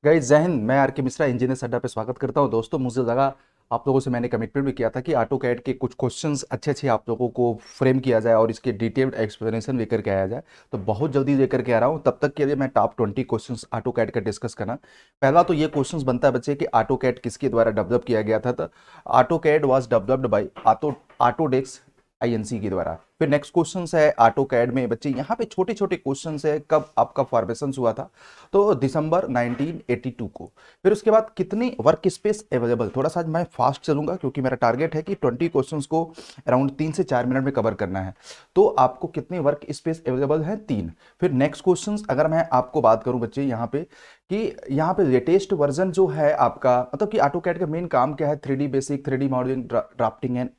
Guys जय हिंद। मैं are के मिश्रा इंजीनियर अड्डा पे स्वागत करता हूं। दोस्तों, मुझे लगा आप लोगों से मैंने कमिटमेंट भी किया था कि ऑटो कैड के कुछ क्वेश्चंस अच्छे अच्छे आप लोगों को फ्रेम किया जाए और इसके डिटेल्ड एक्सप्लेनेशन लेकर के आया जाए। तो बहुत जल्दी लेकर के आ रहा हूं। तब तक के लिए मैं टॉप 20 क्वेश्चंस ऑटो कैड का डिस्कस करना। पहला तो ये क्वेश्चंस बनता है बच्चे कि ऑटो कैड किसके द्वारा डेवलप किया गया था। तो AutoCAD was developed by Autodesk INC के द्वारा। फिर नेक्स्ट क्वेश्चन है ऑटो कैड में बच्चे, यहाँ पे छोटे छोटे क्वेश्चन है कब आपका फॉर्मेशन हुआ था। तो दिसंबर 1982 को। फिर उसके बाद कितनी वर्क स्पेस अवेलेबल, थोड़ा सा मैं फास्ट चलूंगा क्योंकि मेरा टारगेट है कि 20 क्वेश्चंस को अराउंड 3 से 4 मिनट में कवर करना है। तो आपको कितनी वर्क स्पेस अवेलेबल है, 3। फिर नेक्स्ट क्वेश्चंस अगर मैं आपको बात करूं बच्चे यहाँ पे कि यहाँ पे लेटेस्ट वर्जन जो है आपका, मतलब कि ऑटो कैड का मेन काम क्या है, 3D basic, 3D modelling, drafting and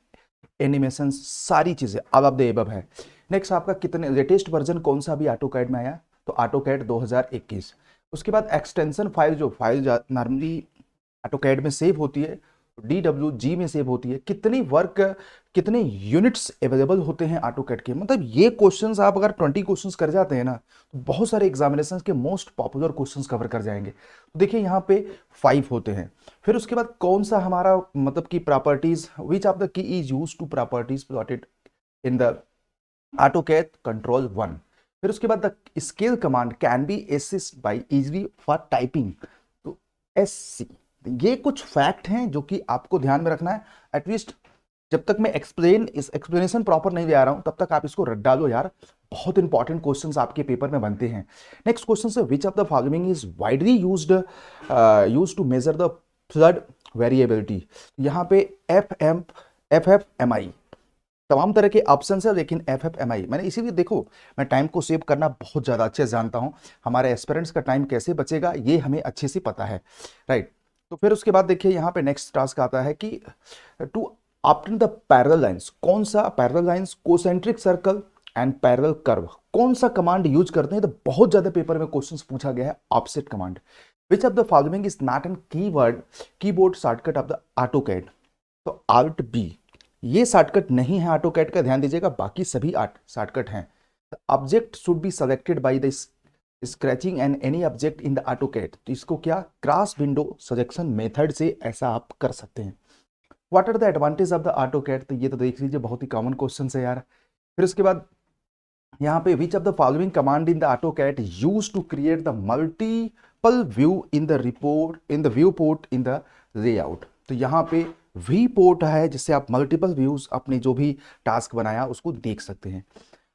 animation, सारी चीजें ऑल ऑफ द एबव है। नेक्स्ट आपका कितने लेटेस्ट वर्जन कौन सा अभी ऑटो कैड में आया, तो ऑटो कैड 2021। उसके बाद एक्सटेंशन फाइल, जो फाइल नॉर्मली ऑटो कैड में सेव होती है, DWG में सेव होती है, कितनी वर्क, कितने यूनिट्स अवेलेबल होते हैं ऑटो कैड के। मतलब ये क्वेश्चंस आप अगर 20 क्वेश्चंस कर जाते हैं ना, तो बहुत सारे एग्जामिनेशंस के मोस्ट पॉपुलर क्वेश्चंस कवर कर जाएंगे। तो देखिए यहाँ पे 5 होते हैं। फिर उसके बाद कौन सा हमारा मतलब कि properties, which of the key is use to properties plotted in the AutoCAD control 1। फिर उसके बाद the scale command can be assist by easily for typing, तो SC। ये कुछ फैक्ट हैं जो कि आपको ध्यान में रखना है। एटलीस्ट जब तक मैं इस एक्सप्लेनेशन प्रॉपर नहीं ले आ रहा हूं तब तक आप इसको रट डालो यार। बहुत इंपॉर्टेंट क्वेश्चंस आपके पेपर में बनते हैं। नेक्स्ट क्वेश्चन है which of the following is widely used to measure the flood variability. यहाँ पे FFMI तमाम तरह के ऑप्शन है, लेकिन FFMI मैंने इसीलिए, देखो मैं टाइम को सेव करना बहुत ज़्यादा अच्छे से जानता हूँ। हमारे एस्पिरेंट्स का टाइम कैसे बचेगा ये हमें अच्छे से पता है, राइट। तो फिर उसके बाद देखिए यहाँ पे नेक्स्ट टास्क आता है कि to obtain the parallel lines, कौन सा parallel lines, concentric circle and parallel curve, कौन सा कमांड यूज करते हैं। तो बहुत ज्यादा पेपर में क्वेश्चंस पूछा गया है offset command. Which of the following is not an keyword keyboard shortcut of the AutoCAD, तो Alt B ये शॉर्टकट नहीं है ऑटोकैड का, ध्यान दीजिएगा, बाकी सभी शॉर्टकट हैं। Object should be selected by the scratching and any object in the AutoCAD, तो इसको क्या क्रॉस विंडो सिलेक्शन मेथड से ऐसा आप कर सकते हैं। What are the advantage of the AutoCAD, तो ये तो देख लीजिए बहुत ही कॉमन क्वेश्चन है यार। फिर उसके बाद यहाँ पे which of the following command in the AutoCAD use to create the multiple view in the report in the viewport in the layout, तो यहाँ पे वी पोर्ट है जिससे आप मल्टीपल व्यूज अपने जो भी टास्क बनाया उसको देख सकते हैं।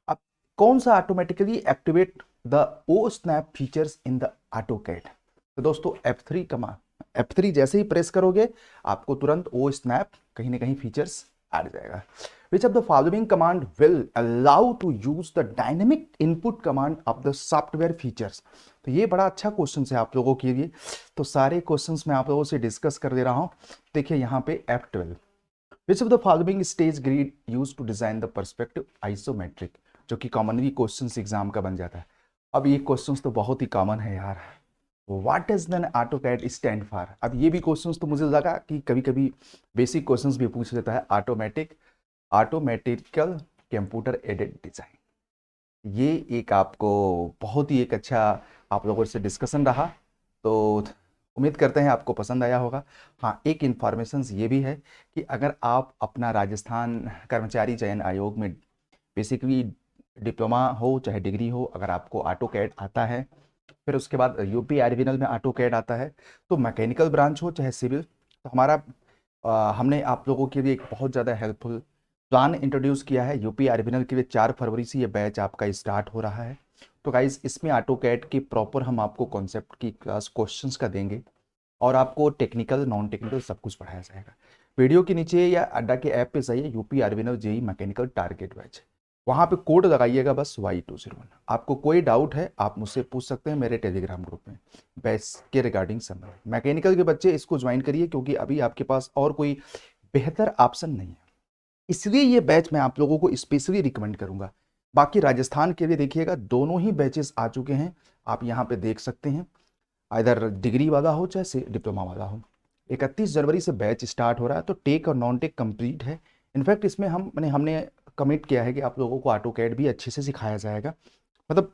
अब कौन सा automatically activate the O snap features in the AutoCAD, तो दोस्तों F3 कमांड, F3 जैसे ही प्रेस करोगे आपको तुरंत ओ स्नैप कहीं ना कहीं फीचर्स आ जाएगा। Which of the following command will allow to use the dynamic input command of the software features, तो ये बड़ा अच्छा क्वेश्चन है आप लोगों के लिए। तो सारे क्वेश्चंस मैं आप लोगों से डिस्कस कर दे रहा हूं। देखिए यहाँ पे F12, Which of the following stage grid used to design the perspective isometric, जो कि कॉमनली क्वेश्चंस एग्जाम का बन जाता है। अब ये क्वेश्चंस तो बहुत ही कॉमन है यार। What is then AutoCAD stand for, अब ये भी क्वेश्चंस तो मुझे लगा कि कभी कभी बेसिक क्वेश्चंस भी पूछ लेता है। ऑटोमेटिकल कंप्यूटर एडेड डिजाइन, ये एक आपको बहुत ही एक अच्छा आप लोगों से डिस्कशन रहा। तो उम्मीद करते हैं आपको पसंद आया होगा। हाँ, एक इन्फॉर्मेशन ये भी है कि अगर आप अपना राजस्थान कर्मचारी चयन आयोग में बेसिकली डिप्लोमा हो चाहे डिग्री हो, अगर आपको ऑटो कैड आता है, फिर उसके बाद यूपी आरविनल में ऑटो कैड आता है, तो मैकेनिकल ब्रांच हो चाहे सिविल, तो हमारा हमने आप लोगों के लिए एक बहुत ज़्यादा हेल्पफुल प्लान इंट्रोड्यूस किया है। यूपी आरविनल के लिए 4 फरवरी से ये बैच आपका स्टार्ट हो रहा है। तो गाइज इसमें ऑटो कैड की प्रॉपर हम आपको कॉन्सेप्ट की क्लास क्वेश्चंस का देंगे और आपको टेक्निकल नॉन टेक्निकल सब कुछ पढ़ाया जाएगा। वीडियो के नीचे या अड्डा के ऐप पे जाइए, UP RVUNL JE mechanical target batch, वहाँ पे कोड लगाइएगा बस Y201। आपको कोई डाउट है आप मुझसे पूछ सकते हैं मेरे टेलीग्राम ग्रुप में बैच के रिगार्डिंग समय। मैकेनिकल के बच्चे इसको ज्वाइन करिए क्योंकि अभी आपके पास और कोई बेहतर ऑप्शन नहीं है, इसलिए ये बैच मैं आप लोगों को स्पेशली रिकमेंड करूंगा। बाकी राजस्थान के लिए देखिएगा दोनों ही बैचेस आ चुके हैं, आप यहाँ पे देख सकते हैं, इधर डिग्री वाला हो चाहे से डिप्लोमा वाला हो। 31 जनवरी से बैच स्टार्ट हो रहा है, तो टेक और नॉन टेक कंप्लीट है। इनफैक्ट इसमें हमने कमिट किया है कि आप लोगों को ऑटो कैड भी अच्छे से सिखाया जाएगा। मतलब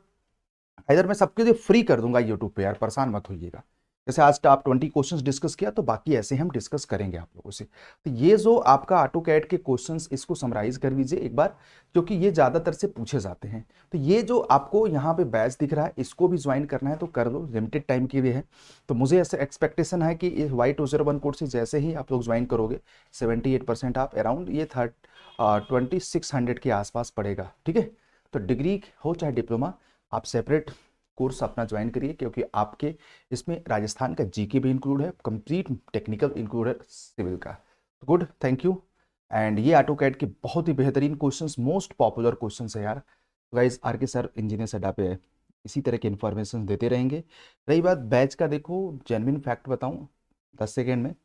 इधर मैं सबके लिए फ्री कर दूंगा यूट्यूब पे यार, परेशान मत होइएगा। जैसे आज टॉप 20 क्वेश्चंस डिस्कस किया, तो बाकी ऐसे हम डिस्कस करेंगे आप लोगों से। तो ये जो आपका ऑटो कैड के क्वेश्चंस, इसको समराइज कर लीजिए एक बार, क्योंकि ये ज़्यादातर से पूछे जाते हैं। तो ये जो आपको यहाँ पे बैच दिख रहा है, इसको भी ज्वाइन करना है तो कर लो, लिमिटेड टाइम के लिए है। तो मुझे ऐसे एक्सपेक्टेशन है कि इस Y201 कोर्स से जैसे ही आप लोग ज्वाइन करोगे, 78% आप अराउंड ये 2600 के आसपास पड़ेगा, ठीक है। तो डिग्री हो चाहे डिप्लोमा, आप सेपरेट कोर्स अपना ज्वाइन करिए, क्योंकि आपके इसमें राजस्थान का जीके भी इंक्लूड है, कंप्लीट टेक्निकल इंक्लूड है सिविल का। Good, thank you. एंड ये ऑटो कैड के बहुत ही बेहतरीन क्वेश्चंस, मोस्ट पॉपुलर क्वेश्चंस है यार। गाइस, आर के सर इंजीनियर अड्डा पे इसी तरह के इन्फॉर्मेशन देते रहेंगे। रही बात बैच का, देखो जेन्युइन फैक्ट बताऊं 10 सेकेंड में,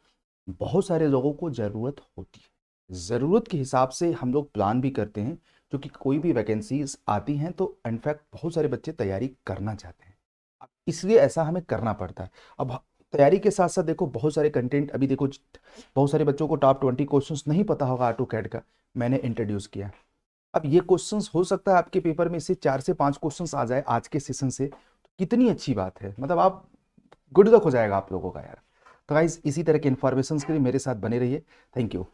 बहुत सारे लोगों को ज़रूरत होती है, ज़रूरत के हिसाब से हम लोग प्लान भी करते हैं, क्योंकि कोई भी वैकेंसीज आती हैं तो इनफैक्ट बहुत सारे बच्चे तैयारी करना चाहते हैं, अब इसलिए ऐसा हमें करना पड़ता है। अब तैयारी के साथ साथ देखो बहुत सारे कंटेंट, अभी देखो बहुत सारे बच्चों को टॉप 20 क्वेश्चंस नहीं पता होगा ऑटो कैड का, मैंने इंट्रोड्यूस किया। अब ये क्वेश्चंस हो सकता है आपके पेपर में से 4 से 5 क्वेश्चंस आ जाए आज के सेशन से, तो कितनी अच्छी बात है, मतलब आप गुड लक हो जाएगा आप लोगों का यार। तो गाइज, इसी तरह के इन्फॉर्मेशन के लिए मेरे साथ बने रहिए। Thank you.